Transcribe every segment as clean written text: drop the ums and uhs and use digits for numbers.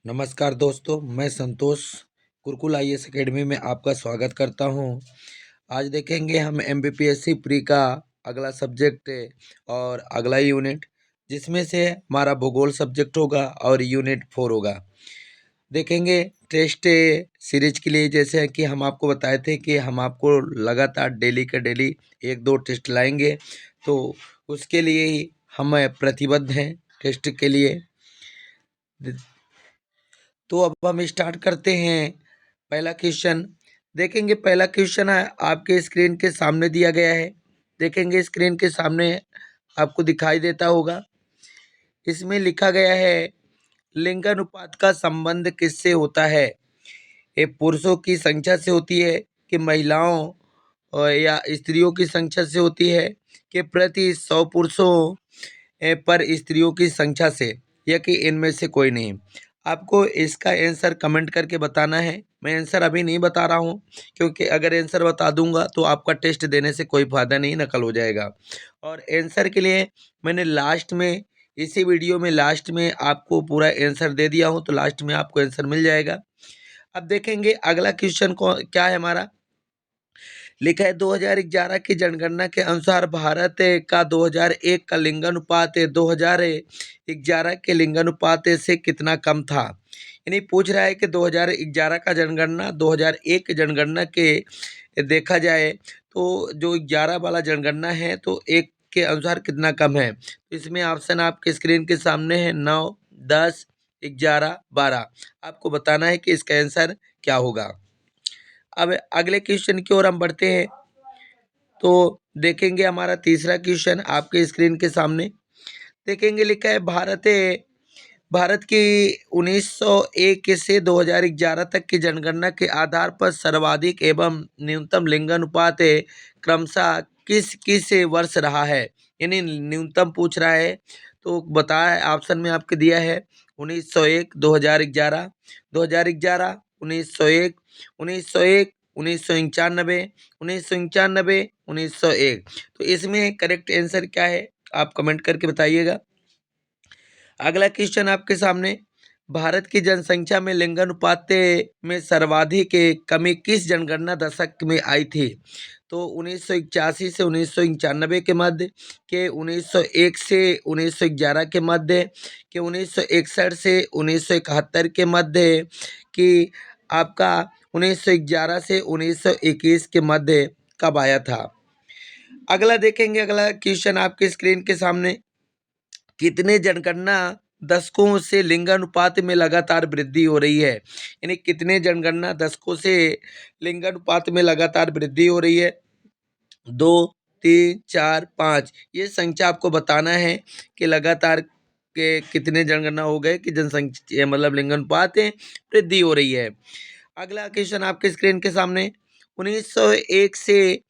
नमस्कार दोस्तों, मैं संतोष गुरुकुल आईएएस एकेडमी में आपका स्वागत करता हूं। आज देखेंगे हम एमपीपीएससी प्री का अगला सब्जेक्ट और अगला यूनिट, जिसमें से हमारा भूगोल सब्जेक्ट होगा और यूनिट 4 होगा। देखेंगे टेस्ट सीरीज के लिए, जैसे कि हम आपको बताए थे कि हम आपको लगातार डेली के डेली 1-2 टेस्ट लाएंगे, तो उसके लिए ही हम प्रतिबद्ध हैं टेस्ट के लिए। तो अब हम स्टार्ट करते हैं। पहला क्वेश्चन देखेंगे। पहला क्वेश्चन है आपके स्क्रीन के सामने दिया गया है। देखेंगे स्क्रीन के सामने आपको दिखाई देता होगा। इसमें लिखा गया है, लिंगानुपात का संबंध किससे होता है? ये पुरुषों की संख्या से होती है कि महिलाओं या स्त्रियों की संख्या से होती है कि प्रति 100 पुरुषों पर स्त्रियों की संख्या से, या कि इनमें से कोई नहीं? आपको इसका आंसर कमेंट करके बताना है। मैं आंसर अभी नहीं बता रहा हूँ, क्योंकि अगर आंसर बता दूंगा तो आपका टेस्ट देने से कोई फायदा नहीं, नकल हो जाएगा। और आंसर के लिए मैंने लास्ट में, इसी वीडियो में लास्ट में आपको पूरा आंसर दे दिया हूँ, तो लास्ट में आपको आंसर मिल जाएगा। अब देखेंगे अगला क्वेश्चन को क्या है हमारा। लिखा है 2011 की जनगणना के अनुसार भारत का 2001 का लिंगानुपात 2011 के लिंगानुपात से कितना कम था? यानी पूछ रहा है कि 2011 का जनगणना 2001 की जनगणना के देखा जाए तो जो 11 वाला जनगणना है तो एक के अनुसार कितना कम है। तो इसमें ऑप्शन आपके स्क्रीन के सामने है, 9, 10, 11, 12। आपको बताना है कि इसका आंसर क्या होगा। अब अगले क्वेश्चन की ओर हम बढ़ते हैं। तो देखेंगे हमारा तीसरा क्वेश्चन आपके स्क्रीन के सामने। देखेंगे लिखा है, भारत की 1901 से 2011 तक की जनगणना के आधार पर सर्वाधिक एवं न्यूनतम लिंगानुपात क्रमशः किस किस वर्ष रहा है? यानी न्यूनतम पूछ रहा है, तो बताया ऑप्शन में आपके दिया है 1901, 2011, 2011, 1901, 1901, 1991, 1991, 1901। तो इसमें करेक्ट आंसर क्या है आप कमेंट करके बताइएगा। अगला क्वेश्चन आपके सामने, भारत की जनसंख्या में लिंगानुपात में सर्वाधिक कमी किस जनगणना दशक में आई थी? तो 1981 से 1991 के मध्य, के 1901 से 1911 के मध्य, के 1961 से 1971 के मध्य, कि आपका 1911 से 1921 के मध्य कब आया था? अगला देखेंगे, अगला क्वेश्चन आपके स्क्रीन के सामने, कितने जनगणना दशकों से लिंगानुपात में लगातार वृद्धि हो रही है? यानी कितने जनगणना दशकों से लिंगानुपात में लगातार वृद्धि हो रही है? 2, 3, 4, 5। ये संख्या आपको बताना है कि लगातार के कितने जनगणना हो गए कि जनसंख्या मतलब लिंगानुपात वृद्धि हो रही है। अगला क्वेश्चन आपके स्क्रीन के सामने, 1901 से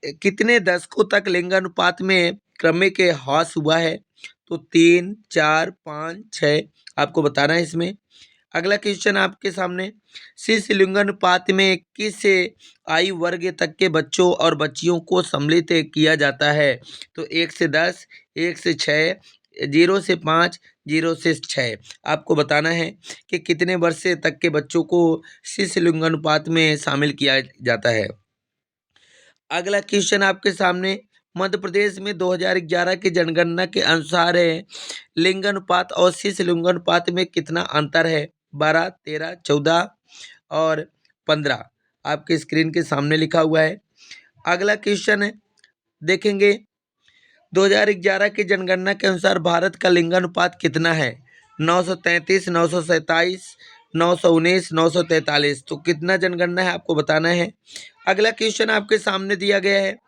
कितने दशकों तक लिंगानुपात में क्रमिक ह्रास हुआ है? तो 3, 4, 5, 6 आपको बताना है इसमें। अगला क्वेश्चन आपके सामने, शिशु लिंगानुपात में किस आयु वर्ग तक के बच्चों और बच्चियों को सम्मिलित किया जाता है? तो 1 से 10, 1 से 6, 0 से 5, 0 से 6। आपको बताना है कि कितने वर्ष तक के बच्चों को शिशु लिंगानुपात में शामिल किया जाता है। अगला क्वेश्चन आपके सामने, मध्य प्रदेश में 2011 की जनगणना के अनुसार लिंगानुपात और शिशु लिंगानुपात में कितना अंतर है? 12, 13, 14 और 15 आपके स्क्रीन के सामने लिखा हुआ है। अगला क्वेश्चन है, देखेंगे 2011 की जनगणना के अनुसार भारत का लिंगानुपात कितना है? 933, 927, 919, 943। तो कितना जनगणना है आपको बताना है। अगला क्वेश्चन आपके सामने दिया गया है,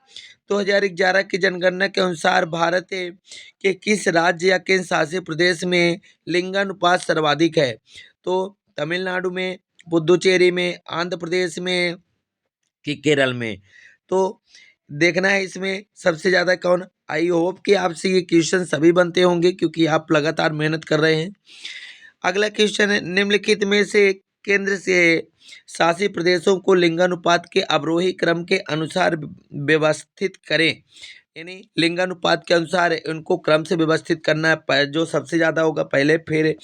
2011 की जनगणना के अनुसार भारत के किस राज्य या केंद्र शासित प्रदेश में लिंगानुपात सर्वाधिक है? तो तमिलनाडु में, पुदुचेरी में, आंध्र प्रदेश में, कि केरल में? तो देखना है इसमें सबसे ज़्यादा कौन। आई होप कि आपसे ये क्वेश्चन सभी बनते होंगे, क्योंकि आप लगातार मेहनत कर रहे हैं। अगला क्वेश्चन है, निम्नलिखित में से केंद्र से शासित प्रदेशों को लिंगानुपात के अवरोही क्रम के अनुसार व्यवस्थित करें। यानी लिंगानुपात के अनुसार उनको क्रम से व्यवस्थित करना है। जो सबसे ज़्यादा होगा पहले, फिर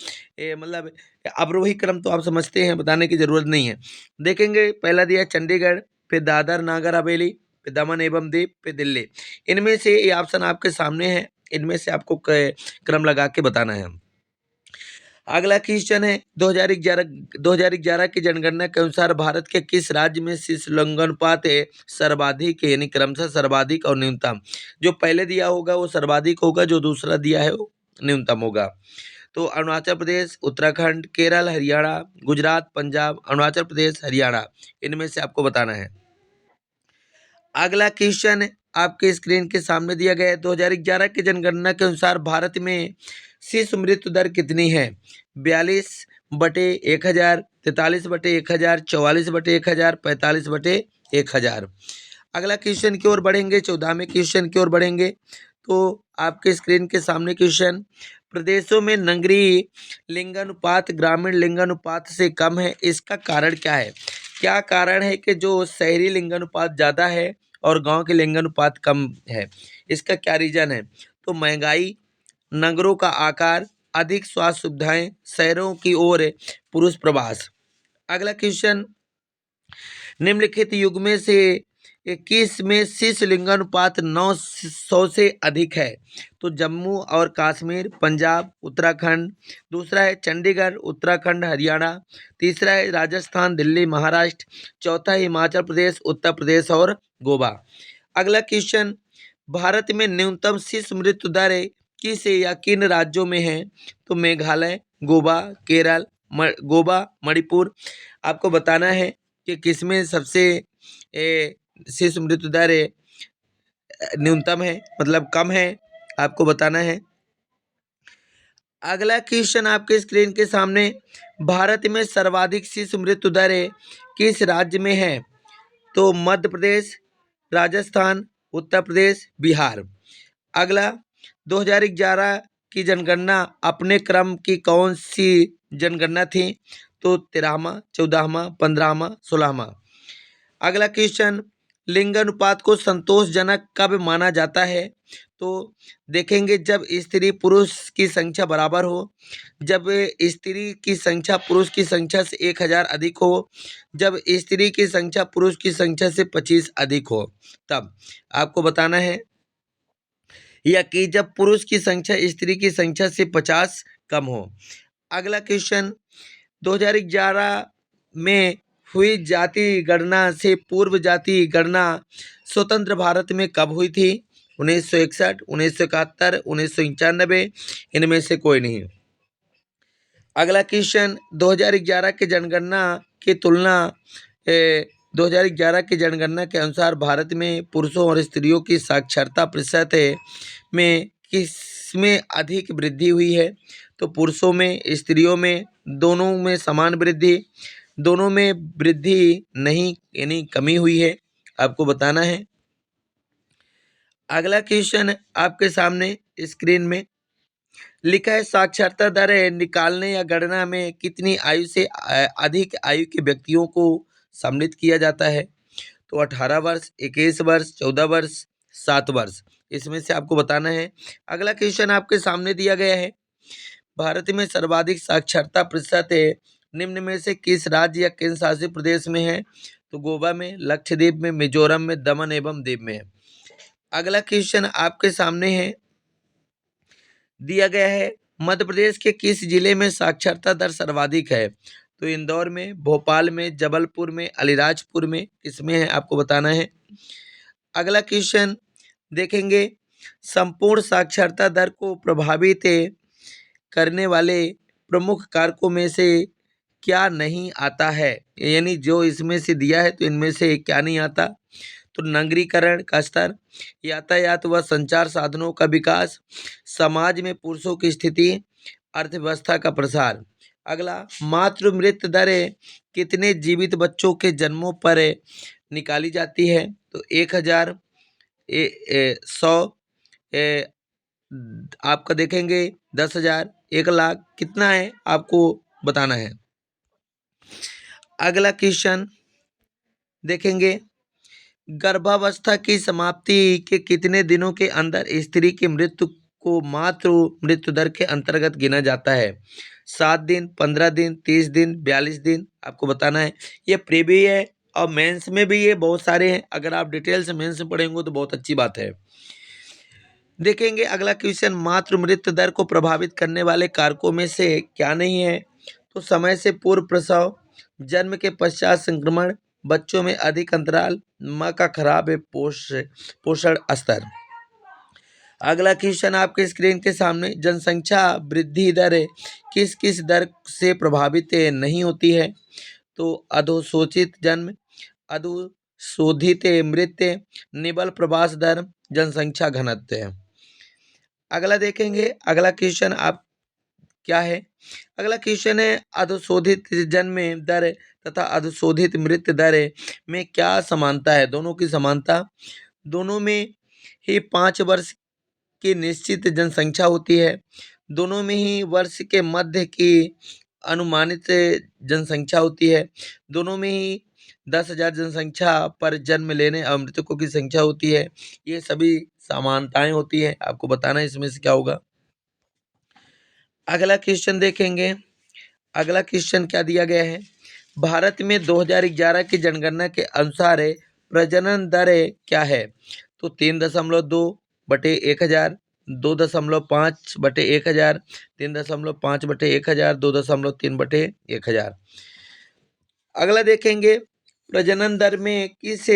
मतलब अवरोही क्रम तो आप समझते हैं, बताने की ज़रूरत नहीं है। देखेंगे पहला दिया है चंडीगढ़, फिर दादर नागर हवेली, फिर दमन एवं दीव, फिर दिल्ली। इनमें से ये ऑप्शन आपके सामने है, इनमें से आपको क्रम लगा के बताना है। अगला क्वेश्चन है 2011 की जनगणना के अनुसार भारत के किस राज्य में शिशु लिंगानुपात है सर्वाधिक है, यानी क्रमशः सर्वाधिक और न्यूनतम। जो पहले दिया होगा वो सर्वाधिक होगा, जो दूसरा दिया है वो न्यूनतम होगा। तो अरुणाचल प्रदेश, उत्तराखंड, केरल, हरियाणा, गुजरात, पंजाब, अरुणाचल प्रदेश, हरियाणा, इनमें से आपको बताना है। अगला क्वेश्चन आपके स्क्रीन के सामने दिया गया है 2011 की जनगणना के अनुसार भारत में शिशु मृत्यु दर कितनी है? 42/1000, 43/1000, 44/1000, 45/1000। अगला क्वेश्चन की ओर बढ़ेंगे, 14वें क्वेश्चन की ओर बढ़ेंगे। तो आपके स्क्रीन के सामने क्वेश्चन, प्रदेशों में नगरीय लिंगानुपात ग्रामीण लिंगानुपात से कम है, इसका कारण क्या है? क्या कारण है कि जो शहरी लिंगानुपात ज़्यादा है और गांव के लिंगानुपात कम है? इसका क्या रीजन है? तो महंगाई, नगरों का आकार, अधिक स्वास्थ्य सुविधाएं, शहरों की ओर पुरुष प्रवास। अगला क्वेश्चन, निम्नलिखित युग में से 21 में शिशु लिंगानुपात 900 से अधिक है। तो जम्मू और कश्मीर, पंजाब, उत्तराखंड, दूसरा है चंडीगढ़, उत्तराखंड, हरियाणा, तीसरा है राजस्थान, दिल्ली, महाराष्ट्र, चौथा है हिमाचल प्रदेश, उत्तर प्रदेश और गोवा। अगला क्वेश्चन, भारत में न्यूनतम शिशु मृत्यु दर किस या किन राज्यों में है? तो मेघालय, गोवा, केरल, गोवा, मणिपुर। आपको बताना है कि किसमें सबसे शिशु मृत्यु दर न्यूनतम है, मतलब कम है, आपको बताना है। अगला क्वेश्चन आपके स्क्रीन के सामने, भारत में सर्वाधिक शिशु मृत्यु दर किस राज्य में है? तो मध्य प्रदेश, राजस्थान, उत्तर प्रदेश, बिहार। अगला, 2011 की जनगणना अपने क्रम की कौन सी जनगणना थी? तो 13वां, 14वां, 15वां, 16वां। अगला क्वेश्चन, लिंगानुपात को संतोषजनक कब माना जाता है? तो देखेंगे जब स्त्री पुरुष की संख्या बराबर हो, जब स्त्री की संख्या पुरुष की संख्या से 1000 अधिक हो, जब स्त्री की संख्या पुरुष की संख्या से 25 अधिक हो, तब आपको बताना है। या कि जब पुरुष की संख्या स्त्री की संख्या से 50 कम हो। अगला क्वेश्चन, 2011 में हुई जाति गणना से पूर्व जाति गणना स्वतंत्र भारत में कब हुई थी? 1961, 1971, 1991, इनमें से कोई नहीं। अगला क्वेश्चन, 2011 की जनगणना की तुलना 2011 की जनगणना के अनुसार भारत में पुरुषों और स्त्रियों की साक्षरता प्रतिशत में किसमें अधिक वृद्धि हुई है? तो पुरुषों में, स्त्रियों में, दोनों में समान वृद्धि, दोनों में वृद्धि नहीं, यानी कमी हुई है, आपको बताना है। अगला क्वेश्चन आपके सामने स्क्रीन में लिखा है, साक्षरता दर निकालने या गणना में कितनी आयु से अधिक आयु के व्यक्तियों को सम्मिलित किया जाता है? तो 18 वर्ष, 21 वर्ष, 14 वर्ष, 7 वर्ष, इसमें से आपको बताना है। अगला क्वेश्चन आपके सामने दिया गया है, भारत में सर्वाधिक साक्षरता प्रतिशत निम्न में से किस राज्य या केंद्र शासित प्रदेश में है? तो गोवा में, लक्षद्वीप में, मिजोरम में, दमन एवं दीव में। अगला क्वेश्चन आपके सामने है, दिया गया है, मध्य प्रदेश के किस जिले में साक्षरता दर सर्वाधिक है? तो इंदौर में, भोपाल में, जबलपुर में, अलीराजपुर में, किसमें है, आपको बताना है। अगला क्वेश्चन देखेंगे, संपूर्ण साक्षरता दर को प्रभावित करने वाले प्रमुख कारकों में से क्या नहीं आता है? यानी जो इसमें से दिया है तो इनमें से क्या नहीं आता? तो नगरीकरण का स्तर, यातायात व संचार साधनों का विकास, समाज में पुरुषों की स्थिति, अर्थव्यवस्था का प्रसार। अगला, मातृ मृत्यु दर कितने जीवित बच्चों के जन्मों पर निकाली जाती है? तो 1000, 100, आपका देखेंगे 10,000, 1,00,000, कितना है आपको बताना है। अगला क्वेश्चन देखेंगे, गर्भावस्था की समाप्ति के कितने दिनों के अंदर स्त्री की मृत्यु को मातृ मृत्यु दर के अंतर्गत गिना जाता है? 7 दिन, 15 दिन, 30 दिन, 42 दिन? आपको बताना है। ये प्रीवी है और मेंस में भी ये बहुत सारे हैं। अगर आप डिटेल से मेंस में पढ़ेंगे तो बहुत अच्छी बात है। देखेंगे अगला क्वेश्चन, मातृ मृत्यु दर को प्रभावित करने वाले कारकों में से क्या नहीं है? तो समय से पूर्व प्रसव, जन्म के पश्चात संक्रमण, बच्चों में अधिक अंतराल, माँ का खराब है पोषण स्तर। अगला क्वेश्चन आपके स्क्रीन के सामने, जनसंख्या वृद्धि दर किस किस दर से प्रभावित नहीं होती है? तो अधोसोचित जन्म, अधोशोधित मृत्यु, निबल प्रवास दर, जनसंख्या घनत्व है। अगला देखेंगे अगला क्वेश्चन आप क्या है? अगला क्वेश्चन है, अधोशोधित जन्म दर तथा अधोशोधित मृत्यु दर में क्या समानता है? दोनों की समानता, दोनों में ही 5 वर्ष की निश्चित जनसंख्या होती है, दोनों में ही वर्ष के मध्य की अनुमानित जनसंख्या होती है, दोनों में ही 10,000 जनसंख्या पर जन्म लेने और मृतकों की संख्या होती है। ये सभी समानताएं होती हैं। आपको बताना है इसमें से क्या होगा। अगला क्वेश्चन देखेंगे। अगला क्वेश्चन क्या दिया गया है? भारत में 2011 की जनगणना के अनुसार प्रजनन दर क्या है? तो 3.2/1000, 2.5/1000, 3.5/1000, 2.3/1000। अगला देखेंगे, प्रजनन दर में किस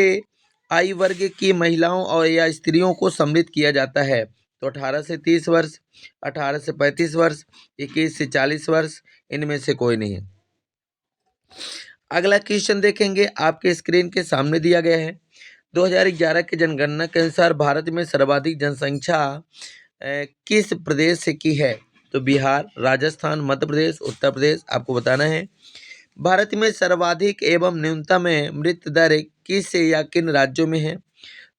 आयु वर्ग की महिलाओं और या स्त्रियों को सम्मिलित किया जाता है? तो 18 से 30 वर्ष, 18 से 35 वर्ष, 21 से 40 वर्ष, इनमें से कोई नहीं। अगला क्वेश्चन देखेंगे, आपके स्क्रीन के सामने दिया गया है। 2011 की जनगणना के अनुसार भारत में सर्वाधिक जनसंख्या किस प्रदेश से की है? तो बिहार, राजस्थान, मध्य प्रदेश, उत्तर प्रदेश। आपको बताना है। भारत में सर्वाधिक एवं न्यूनतम मृत्यु दर किस या किन राज्यों में है?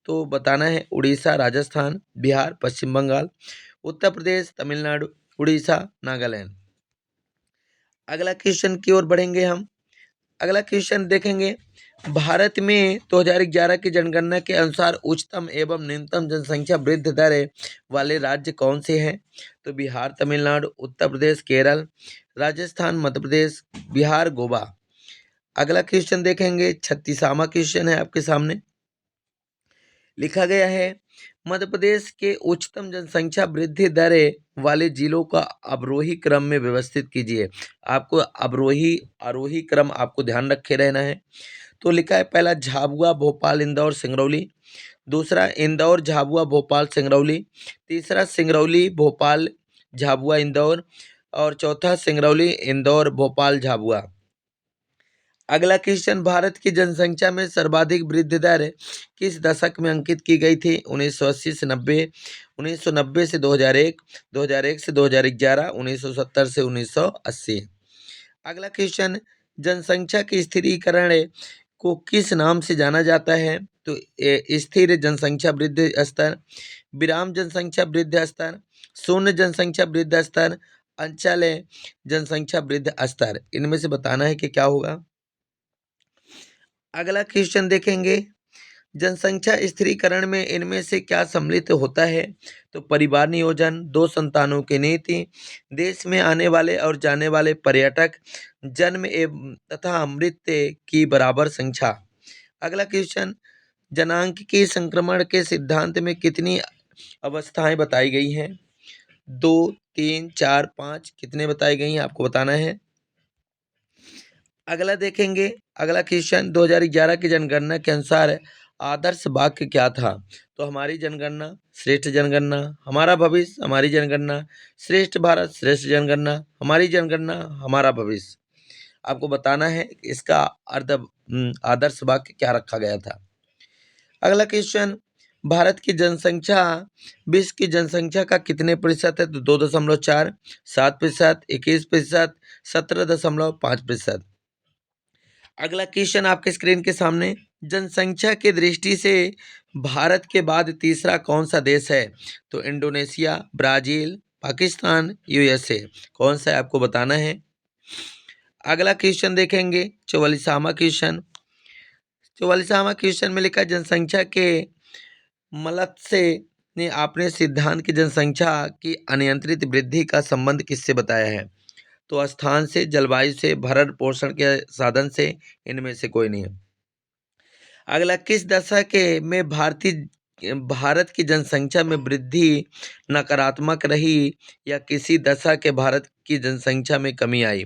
तो बताना है, उड़ीसा, राजस्थान, बिहार, पश्चिम बंगाल, उत्तर प्रदेश, तमिलनाडु, उड़ीसा, नागालैंड। अगला क्वेश्चन की ओर बढ़ेंगे हम। अगला क्वेश्चन देखेंगे, भारत में 2011 की जनगणना के अनुसार उच्चतम एवं न्यूनतम जनसंख्या वृद्धि दर वाले राज्य कौन से हैं? तो बिहार, तमिलनाडु, उत्तर प्रदेश, केरल, राजस्थान, मध्य प्रदेश, बिहार, गोवा। अगला क्वेश्चन देखेंगे, 36वां क्वेश्चन है आपके सामने। लिखा गया है, मध्य प्रदेश के उच्चतम जनसंख्या वृद्धि दर वाले जिलों का अवरोही क्रम में व्यवस्थित कीजिए। आपको अवरोही आरोही क्रम आपको ध्यान रखे रहना है। तो लिखा है, पहला झाबुआ, भोपाल, इंदौर, सिंगरौली, दूसरा इंदौर, झाबुआ, भोपाल, सिंगरौली, तीसरा सिंगरौली, भोपाल, झाबुआ, इंदौर, और चौथा सिंगरौली, इंदौर, भोपाल, झाबुआ। अगला क्वेश्चन, भारत की जनसंख्या में सर्वाधिक वृद्धि दर किस दशक में अंकित की गई थी? 1980 से 90, 1990 से 2001, 2001 से 2011, 1970 से 1980। अगला क्वेश्चन, जनसंख्या के स्थिरीकरण को किस नाम से जाना जाता है? तो स्थिर जनसंख्या वृद्धि स्तर, विराम जनसंख्या वृद्धि स्तर, शून्य जनसंख्या वृद्धि स्तर, अंचल जनसंख्या वृद्धि स्तर। इनमें से बताना है कि क्या होगा। अगला क्वेश्चन देखेंगे, जनसंख्या स्थिरीकरण में इनमें से क्या सम्मिलित होता है? तो परिवार नियोजन, 2 संतानों की नीति, देश में आने वाले और जाने वाले पर्यटक, जन्म एवं तथा मृत्यु की बराबर संख्या। अगला क्वेश्चन, जनांक की संक्रमण के सिद्धांत में कितनी अवस्थाएं बताई गई हैं? 2, 3, 4, 5, कितने बताई गई हैं आपको बताना है। अगला देखेंगे, अगला क्वेश्चन, 2011 की जनगणना के अनुसार आदर्श वाक्य क्या था? तो हमारी जनगणना श्रेष्ठ जनगणना, हमारा भविष्य हमारी जनगणना, श्रेष्ठ भारत श्रेष्ठ जनगणना, हमारी जनगणना हमारा भविष्य। आपको बताना है इसका आदर्श वाक्य क्या रखा गया था। अगला क्वेश्चन, भारत की जनसंख्या विश्व की जनसंख्या का कितने प्रतिशत है? तो 2.4, 7%, 21%, 17.5%। अगला क्वेश्चन आपके स्क्रीन के सामने, जनसंख्या की दृष्टि से भारत के बाद तीसरा कौन सा देश है? तो इंडोनेशिया, ब्राजील, पाकिस्तान, यूएसए। कौन सा है आपको बताना है। अगला क्वेश्चन देखेंगे, 44वां क्वेश्चन, 44वां क्वेश्चन में लिखा जनसंख्या के मलत से ने आपने सिद्धांत की जनसंख्या की अनियंत्रित वृद्धि का संबंध किससे बताया है? तो स्थान से, जलवायु से, भरण पोषण के साधन से, इनमें से कोई नहीं है। अगला, किस दशक में भारत की जनसंख्या में वृद्धि नकारात्मक रही या किसी दशक के भारत की जनसंख्या में कमी आई?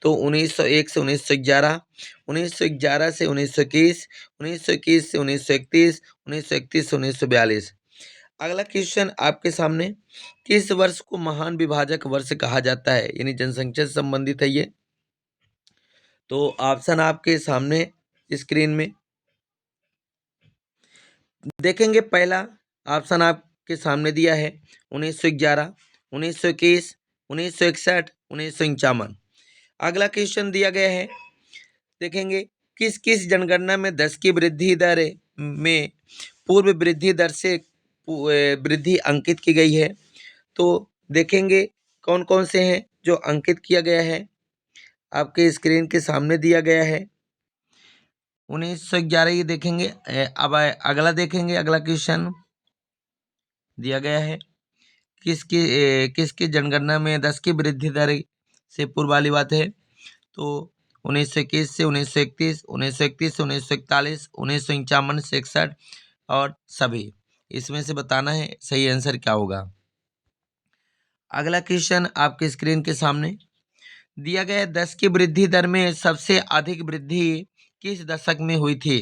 तो 1901 से 1911, 1911 से 1921, 1921 से 1931, 1931 से 1942। अगला क्वेश्चन आपके सामने, किस वर्ष को महान विभाजक वर्ष कहा जाता है? यानी जनसंख्या से संबंधित है ये। तो ऑप्शन आपके सामने स्क्रीन में देखेंगे। पहला ऑप्शन आपके सामने दिया है 1911, 1921, 1961, 1951। अगला क्वेश्चन दिया गया है, देखेंगे किस किस जनगणना में 10 की वृद्धि दर में पूर्व वृद्धि दर से वृद्धि अंकित की गई है? तो देखेंगे कौन कौन से हैं जो अंकित किया गया है, आपके स्क्रीन के सामने दिया गया है। 1911 ये देखेंगे। अब अगला देखेंगे, अगला क्वेश्चन दिया गया है, किसकी जनगणना में 10 की वृद्धि दर से पूर्व वाली बात है? तो 1921 से 1931, 1931 से 1941, 1951 से 61 और सभी। इसमें से बताना है सही आंसर क्या होगा। अगला क्वेश्चन आपके स्क्रीन के सामने दिया गया, 10 की वृद्धि दर में सबसे अधिक वृद्धि किस दशक में हुई थी?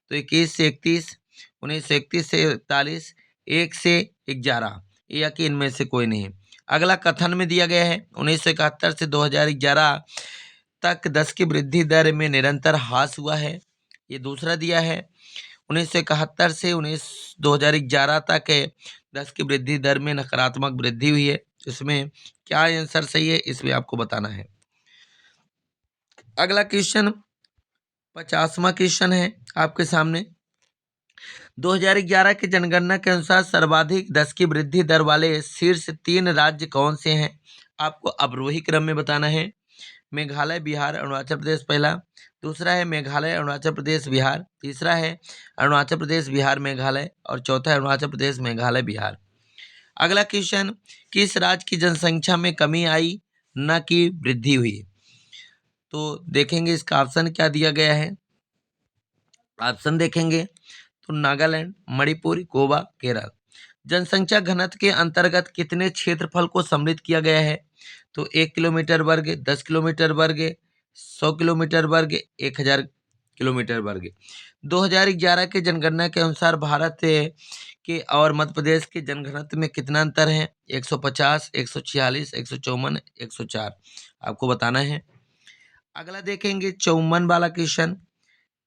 तो 21 से 31, 1931 से 41, 1 से 11, या कि इनमें से कोई नहीं। अगला कथन में दिया गया है 1971 से 2011 तक 10 की वृद्धि दर में निरंतर ह्रास हुआ है। ये दूसरा दिया है 1971 से 2011 तक 10 की वृद्धि दर में नकारात्मक वृद्धि हुई है। इसमें क्या आंसर सही है, इसमें आपको बताना है। अगला क्वेश्चन 50वां क्वेश्चन है आपके सामने, 2011 की जनगणना के अनुसार सर्वाधिक 10 की वृद्धि दर वाले शीर्ष 3 राज्य कौन से हैं? आपको अवरोही क्रम में बताना है। मेघालय, बिहार, अरुणाचल प्रदेश पहला, दूसरा है मेघालय, अरुणाचल प्रदेश, बिहार, तीसरा है अरुणाचल प्रदेश, बिहार, मेघालय और चौथा है अरुणाचल प्रदेश, मेघालय, बिहार। अगला क्वेश्चन, किस राज्य की जनसंख्या में कमी आई न कि वृद्धि हुई? तो देखेंगे इसका ऑप्शन क्या दिया गया है। ऑप्शन देखेंगे तो नागालैंड, मणिपुर, गोवा, केरल। जनसंख्या घनत्व के अंतर्गत कितने क्षेत्रफल को सम्मिलित किया गया है? तो 1 किलोमीटर वर्ग, 10 किलोमीटर वर्ग, 100 किलोमीटर वर्ग, 1000 किलोमीटर वर्ग। 2011 के जनगणना के अनुसार भारत के और मध्य प्रदेश के जनघनत्व में कितना अंतर है? 150, 146, 154, 104। आपको बताना है। अगला देखेंगे 54 वाला क्वेश्चन,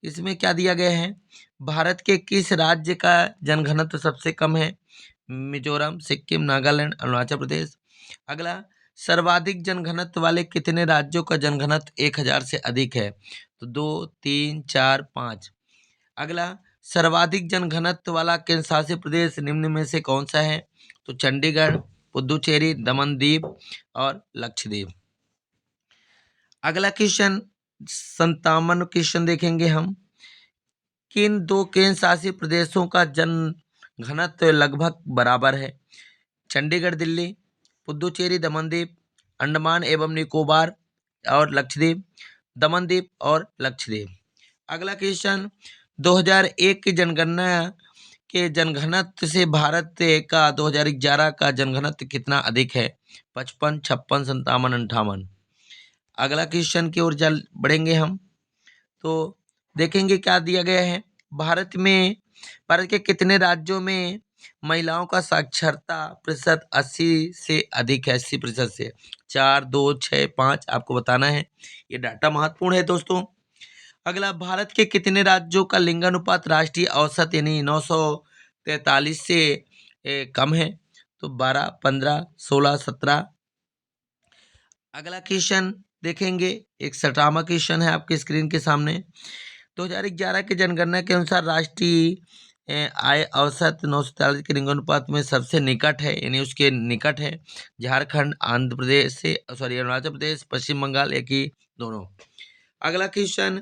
इसमें क्या दिया गया है, भारत के किस राज्य का जनघनत्व सबसे कम है? मिजोरम, सिक्किम, नागालैंड, अरुणाचल प्रदेश। अगला, सर्वाधिक जनघनत्व वाले कितने राज्यों का जनघनत्व 1000 से अधिक है? तो 2, 3, 4, 5। अगला, सर्वाधिक जनघनत्व वाला केंद्र शासित प्रदेश निम्न में से कौन सा है? तो चंडीगढ़, पुदुचेरी, दमन दीव और लक्षद्वीप। अगला क्वेश्चन 57 क्वेश्चन देखेंगे हम, किन 2 केंद्र शासित प्रदेशों का जन घनत्व लगभग बराबर है? चंडीगढ़, दिल्ली, पुदुचेरी, दमनदीप, अंडमान एवं निकोबार और लक्षद्वीप, दमनदीप और लक्षद्वीप। अगला क्वेश्चन, 2001 की जनगणना के जनघनत्व से भारत का 2011 का जनघनत्व कितना अधिक है? 55, 56, 57, 58। अगला क्वेश्चन की ओर चल बढ़ेंगे हम, तो देखेंगे क्या दिया गया है, भारत के कितने राज्यों में महिलाओं का साक्षरता प्रतिशत 80 से अधिक है? 80% से। 4, 2, 6, 5 आपको बताना है। ये डाटा महत्वपूर्ण है दोस्तों। अगला, भारत के कितने राज्यों का लिंगानुपात राष्ट्रीय औसत यानी 943 से कम है? तो 12, 15, 16, 17। अगला क्वेश्चन देखेंगे, 61वां क्वेश्चन है आपके स्क्रीन के सामने, 2011 की जनगणना के अनुसार राष्ट्रीय आय औसत 943 के लिंगानुपात में सबसे निकट है, यानी उसके निकट है झारखंड, आंध्र प्रदेश से, अरुणाचल प्रदेश, पश्चिम बंगाल, एक ही दोनों। अगला क्वेश्चन,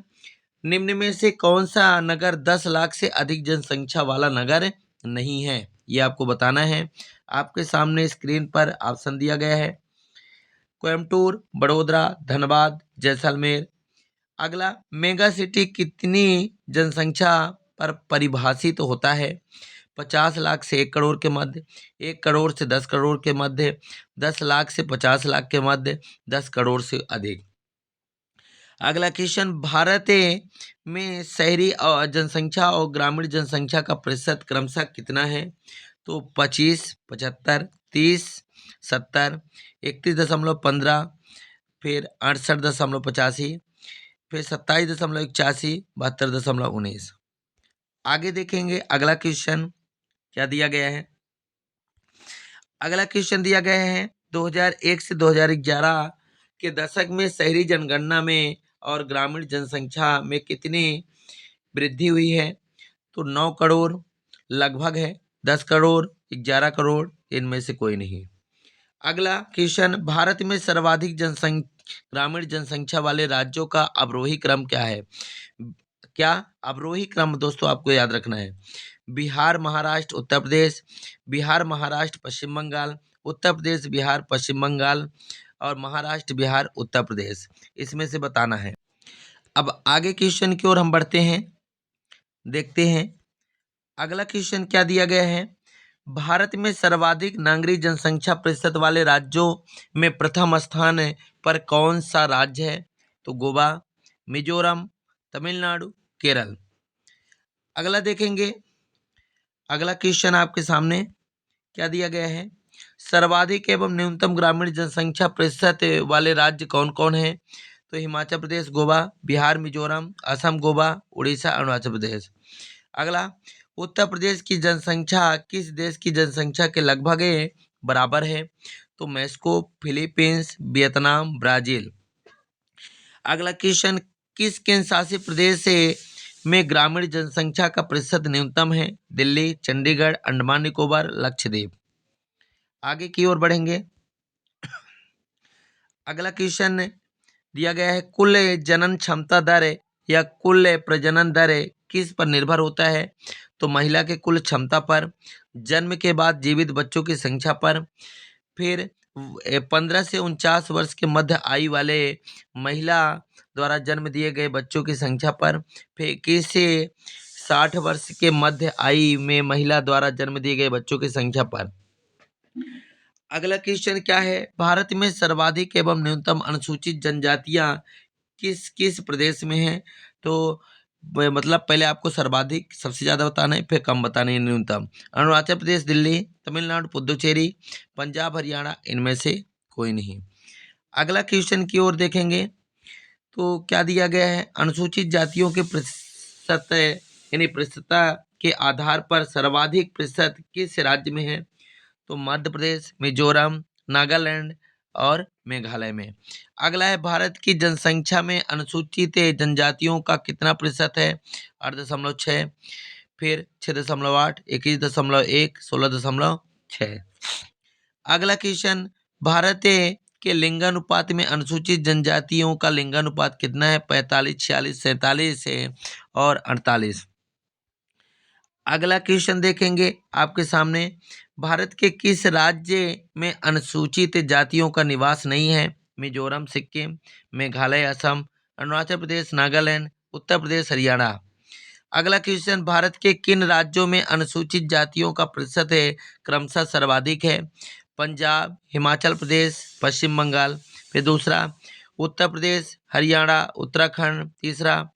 निम्न में से कौन सा नगर 10 लाख से अधिक जनसंख्या वाला नगर नहीं है, ये आपको बताना है। आपके सामने स्क्रीन पर ऑप्शन दिया गया है, कोयम्बटूर, बड़ोदरा, धनबाद, जैसलमेर। अगला, मेगा सिटी कितनी जनसंख्या पर परिभाषित होता है? 50 लाख से 1 करोड़ के मध्य, 1 करोड़ से 10 करोड़ के मध्य, 10 लाख से 50 लाख के मध्य, 10 करोड़ से अधिक। अगला क्वेश्चन, भारत में शहरी और जनसंख्या और ग्रामीण जनसंख्या का प्रतिशत क्रमशः कितना है? तो 25, 75, 30, 70, 31.15, फिर 68.85, फिर 27.81, 72.19। आगे देखेंगे अगला क्वेश्चन क्या दिया गया है। अगला क्वेश्चन दिया गया है 2001 से 2011 के दशक में शहरी जनगणना में और ग्रामीण जनसंख्या में कितनी वृद्धि हुई है? तो 9 करोड़ लगभग है, 10 करोड़, 11 करोड़, इनमें से कोई नहीं। अगला क्वेश्चन, भारत में सर्वाधिक ग्रामीण जनसंख्या वाले राज्यों का अवरोही क्रम क्या है? क्या अवरोही क्रम दोस्तों आपको याद रखना है, बिहार, महाराष्ट्र, उत्तर प्रदेश, बिहार, महाराष्ट्र, पश्चिम बंगाल, उत्तर प्रदेश, बिहार, पश्चिम बंगाल और महाराष्ट्र, बिहार, उत्तर प्रदेश, इसमें से बताना है। अब आगे क्वेश्चन की ओर हम बढ़ते हैं, देखते हैं अगला क्वेश्चन क्या दिया गया है। भारत में सर्वाधिक नागरिक जनसंख्या प्रतिशत वाले राज्यों में प्रथम स्थान पर कौन सा राज्य है? तो गोवा, मिजोरम, तमिलनाडु, केरल। अगला देखेंगे, अगला क्वेश्चन आपके सामने क्या दिया गया है, सर्वाधिक एवं न्यूनतम ग्रामीण जनसंख्या प्रतिशत वाले राज्य कौन कौन है? तो हिमाचल प्रदेश, गोवा, बिहार, मिजोरम, असम, गोवा, उड़ीसा, अरुणाचल प्रदेश। अगला, उत्तर प्रदेश की जनसंख्या किस देश की जनसंख्या के लगभग बराबर है? तो मेक्सिको, फिलीपींस, वियतनाम, ब्राजील। अगला क्वेश्चन, किस केंद्र शासित प्रदेश में ग्रामीण जनसंख्या का प्रतिशत न्यूनतम है? दिल्ली, चंडीगढ़, अंडमान निकोबार, लक्षद्वीप। आगे की ओर बढ़ेंगे, अगला क्वेश्चन दिया गया है, कुल जनन क्षमता दर या कुल प्रजनन दर किस पर निर्भर होता है? तो महिला के कुल क्षमता पर, जन्म के बाद जीवित बच्चों की संख्या पर, फिर 15 से 49 वर्ष के मध्य आयु वाले महिला द्वारा जन्म दिए गए बच्चों की संख्या पर, फिर 21 से 60 वर्ष के मध्य आयु में महिला द्वारा जन्म दिए गए बच्चों की संख्या पर। अगला क्वेश्चन क्या है, भारत में सर्वाधिक एवं न्यूनतम अनुसूचित जनजातियां किस किस प्रदेश में हैं? तो मतलब पहले आपको सर्वाधिक सबसे ज्यादा बताना है, फिर कम बताना है न्यूनतम। अरुणाचल प्रदेश, दिल्ली, तमिलनाडु, पुदुचेरी, पंजाब, हरियाणा, इनमें से कोई नहीं। अगला क्वेश्चन की ओर देखेंगे तो क्या दिया गया है, अनुसूचित जातियों के प्रतिशत यानी प्रतिशतता के आधार पर सर्वाधिक प्रतिशत किस राज्य में है? तो मध्य प्रदेश, मिजोरम, नागालैंड और मेघालय में। अगला है, भारत की जनसंख्या में अनुसूचित जनजातियों का कितना प्रतिशत है? 8.6, फिर 6.8, 21.1, 16.6। अगला क्वेश्चन, भारत के लिंगानुपात में अनुसूचित जनजातियों का लिंगानुपात कितना है? 45, 46, 47 और 48। अगला क्वेश्चन देखेंगे आपके सामने, भारत के किस राज्य में अनुसूचित जातियों का निवास नहीं है? मिजोरम, सिक्किम, मेघालय, असम, अरुणाचल प्रदेश, नागालैंड, उत्तर प्रदेश, हरियाणा। अगला क्वेश्चन, भारत के किन राज्यों में अनुसूचित जातियों का प्रतिशत क्रमशः सर्वाधिक है? पंजाब, हिमाचल प्रदेश, पश्चिम बंगाल। फिर दूसरा, उत्तर प्रदेश, हरियाणा, उत्तराखंड। तीसरा,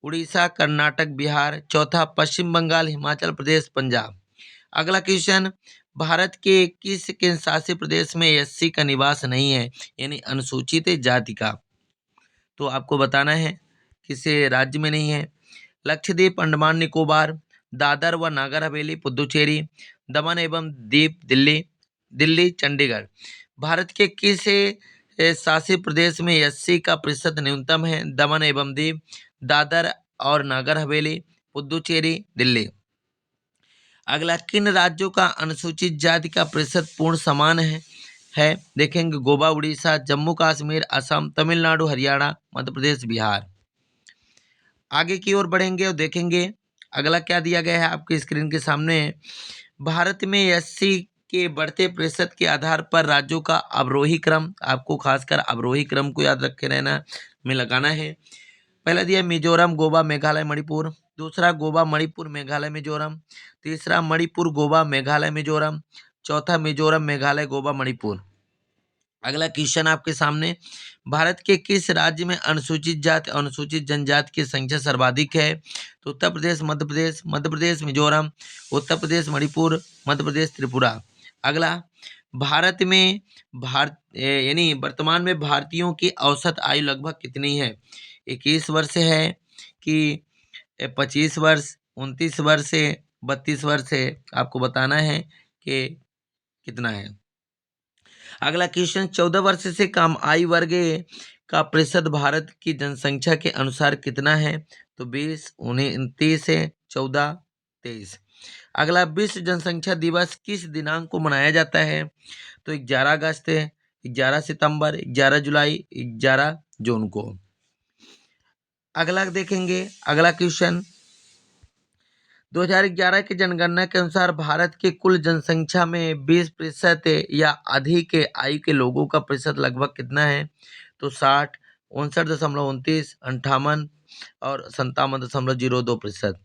उड़ीसा, कर्नाटक, बिहार। चौथा, पश्चिम बंगाल, हिमाचल प्रदेश, पंजाब। अगला क्वेश्चन, भारत के किस केंद्र शासित प्रदेश में एससी का निवास नहीं है, यानी अनुसूचित जाति का? तो आपको बताना है किस राज्य में नहीं है। लक्षद्वीप, अंडमान निकोबार, दादर व नागर हवेली, पुदुचेरी, दमन एवं दीप, दिल्ली, दिल्ली, चंडीगढ़। भारत के किस शासित प्रदेश में एससी का प्रतिशत न्यूनतम है? दमन एवं दीप, दादर और नागर हवेली, पुदुचेरी, दिल्ली। अगला, किन राज्यों का अनुसूचित जाति का प्रतिशत पूर्ण समान है? देखेंगे, गोवा, उड़ीसा, जम्मू कश्मीर, असम, तमिलनाडु, हरियाणा, मध्य प्रदेश, बिहार। आगे की ओर बढ़ेंगे और देखेंगे अगला क्या दिया गया है आपके स्क्रीन के सामने। भारत में एससी के बढ़ते प्रतिशत के आधार पर राज्यों का अवरोही क्रम, आपको खासकर अवरोही क्रम को याद रखे रहना में लगाना है। पहला दिया मिजोरम, गोवा, मेघालय, मणिपुर। दूसरा गोवा, मणिपुर, मेघालय, मिजोरम। तीसरा मणिपुर, गोवा, मेघालय, मिजोरम। चौथा मिजोरम, मेघालय, गोवा, मणिपुर। अगला क्वेश्चन आपके सामने, भारत के किस राज्य में अनुसूचित जाति अनुसूचित जनजाति की संख्या सर्वाधिक है? तो उत्तर प्रदेश, मध्य प्रदेश, मिजोरम, उत्तर प्रदेश, मणिपुर, मध्य प्रदेश, त्रिपुरा। अगला, भारत में यानी वर्तमान में भारतीयों की औसत आयु लगभग कितनी है? 21 वर्ष है कि 25 वर्ष, 29 वर्ष है, 32 वर्ष है? आपको बताना है कि कितना है। अगला क्वेश्चन, 14 वर्ष से कम आयु वर्ग का प्रतिशत भारत की जनसंख्या के अनुसार कितना है? तो 20, 29 है, 14, 23। अगला, विश्व जनसंख्या दिवस किस दिनांक को मनाया जाता है? तो 11 अगस्त है, 11 सितंबर, 11 जुलाई, 11 जून को। अगला देखेंगे, अगला क्वेश्चन, 2011 की जनगणना के अनुसार भारत की कुल जनसंख्या में 20% या अधिक आयु के लोगों का प्रतिशत लगभग कितना है? तो 60, 59.29, 58 और 57.02%।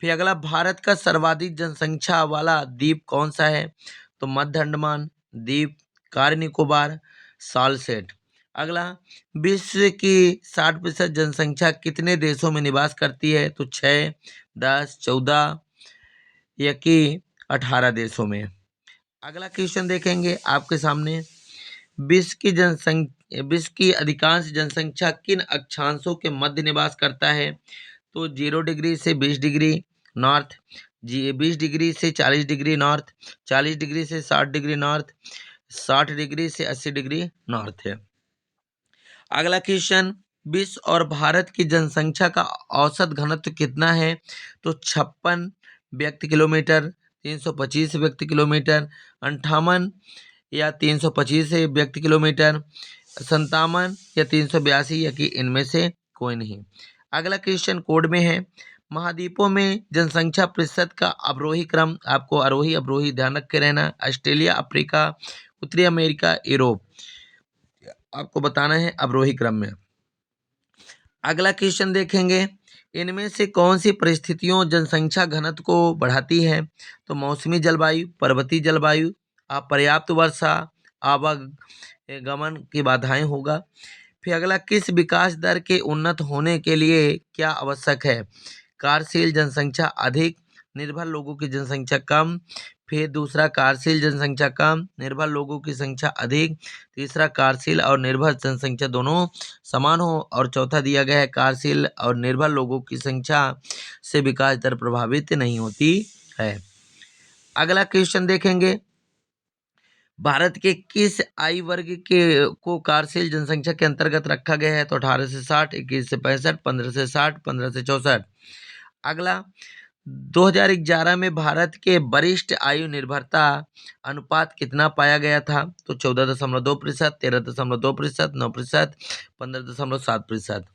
फिर अगला, भारत का सर्वाधिक जनसंख्या वाला द्वीप कौन सा है? तो मध्य अंडमान द्वीप, कार निकोबार, सालसेट। अगला, विश्व की 60% जनसंख्या कितने देशों में निवास करती है? तो 6, 10, 14 या कि 18 देशों में। अगला क्वेश्चन देखेंगे आपके सामने, विश्व की अधिकांश जनसंख्या किन अक्षांशों के मध्य निवास करता है? तो 0 डिग्री से 20 डिग्री नॉर्थ, 20 डिग्री से 40 डिग्री नॉर्थ, 40 डिग्री से 60 डिग्री नॉर्थ, 60 डिग्री से 80 डिग्री नॉर्थ है। अगला क्वेश्चन, विश्व और भारत की जनसंख्या का औसत घनत्व कितना है? तो 56 व्यक्ति किलोमीटर, 325 व्यक्ति किलोमीटर, 58 या 325 व्यक्ति किलोमीटर, 57 या 382 या कि इनमें से कोई नहीं। अगला क्वेश्चन कोड में है, महाद्वीपों में जनसंख्या प्रतिशत का अवरोही क्रम, आपको आरोही अवरोही ध्यान रख के रहना। ऑस्ट्रेलिया, अफ्रीका, उत्तरी अमेरिका, यूरोप, आपको बताना है अवरोही क्रम में। अगला क्वेश्चन देखेंगे, इनमें से कौन सी परिस्थितियों जनसंख्या घनत्व को बढ़ाती है? तो मौसमी जलवायु, पर्वतीय जलवायु, अपर्याप्त वर्षा, आवागमन की बाधाएं होगा। फिर अगला, किस विकास दर के उन्नत होने के लिए क्या आवश्यक है? कार्यशील जनसंख्या अधिक, निर्भर लोगों की जनसंख्या कम। फिर दूसरा, कार्यशील जनसंख्या कम, निर्भर लोगों की संख्या अधिक। तीसरा, कार्यशील और निर्भर जनसंख्या दोनों समान हो। और चौथा दिया गया है, कार्यशील और निर्भर लोगों की संख्या से विकास दर प्रभावित नहीं होती है। अगला क्वेश्चन देखेंगे, भारत के किस आयु वर्ग के को कार्यशील जनसंख्या के अंतर्गत रखा गया है? तो 18 से 60, 21 से 65, 15 से 60, 15 से 64। अगला, 2011 में भारत के वरिष्ठ आयु निर्भरता अनुपात कितना पाया गया था? तो 14.2%, 13.2%, 9%, 15.7%।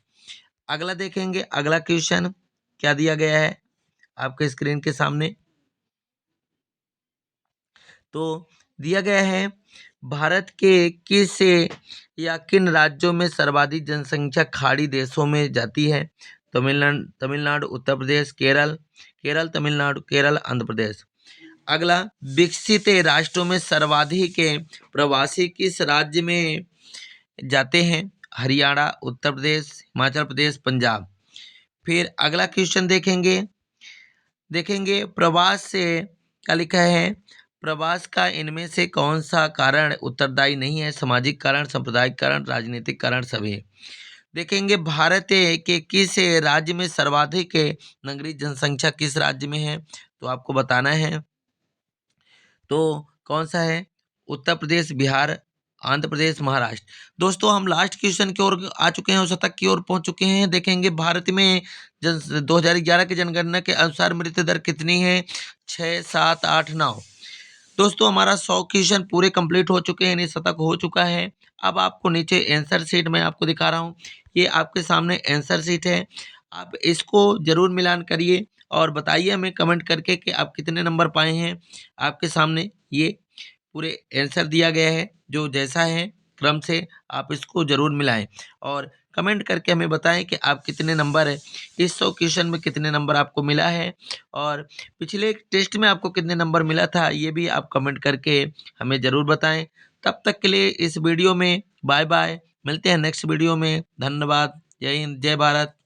अगला देखेंगे, अगला क्वेश्चन क्या दिया गया है आपके स्क्रीन के सामने। तो दिया गया है, भारत के किस या किन राज्यों में सर्वाधिक जनसंख्या खाड़ी देशों में जाती है? तमिलनाडु, उत्तर प्रदेश, केरल, तमिलनाडु, केरल, आंध्र प्रदेश। अगला, विकसित राष्ट्रों में सर्वाधिक प्रवासी किस राज्य में जाते हैं? हरियाणा, उत्तर प्रदेश, हिमाचल प्रदेश, पंजाब। फिर अगला क्वेश्चन देखेंगे प्रवास से क्या लिखा है, प्रवास का इनमें से कौन सा कारण उत्तरदायी नहीं है? सामाजिक कारण, सांप्रदायिक कारण, राजनीतिक कारण, सभी। देखेंगे भारत के किस राज्य में सर्वाधिक नगरीय जनसंख्या किस राज्य में है? तो आपको बताना है, तो कौन सा है? उत्तर प्रदेश, बिहार, आंध्र प्रदेश, महाराष्ट्र। दोस्तों हम लास्ट क्वेश्चन की ओर आ चुके हैं, शतक की ओर पहुंच चुके हैं। देखेंगे भारत में 2011 की जनगणना के अनुसार मृत्यु दर कितनी है? 6, 7, 8, 9। दोस्तों हमारा 100 क्वेश्चन पूरे कंप्लीट हो चुके हैं, यानी शतक हो चुका है। अब आपको नीचे आंसर शीट में आपको दिखा रहा हूँ, ये आपके सामने आंसर शीट है। आप इसको ज़रूर मिलान करिए और बताइए हमें कमेंट करके कि आप कितने नंबर पाए हैं। आपके सामने ये पूरे आंसर दिया गया है, जो जैसा है क्रम से आप इसको ज़रूर मिलाएँ और कमेंट करके हमें बताएँ कि आप कितने नंबर इस 100 क्वेश्चन में कितने नंबर आपको मिला है और पिछले टेस्ट में आपको कितने नंबर मिला था, ये भी आप कमेंट करके हमें ज़रूर बताएँ। तब तक के लिए इस वीडियो में बाय-बाय, मिलते हैं नेक्स्ट वीडियो में। धन्यवाद। जय हिंद, जय भारत।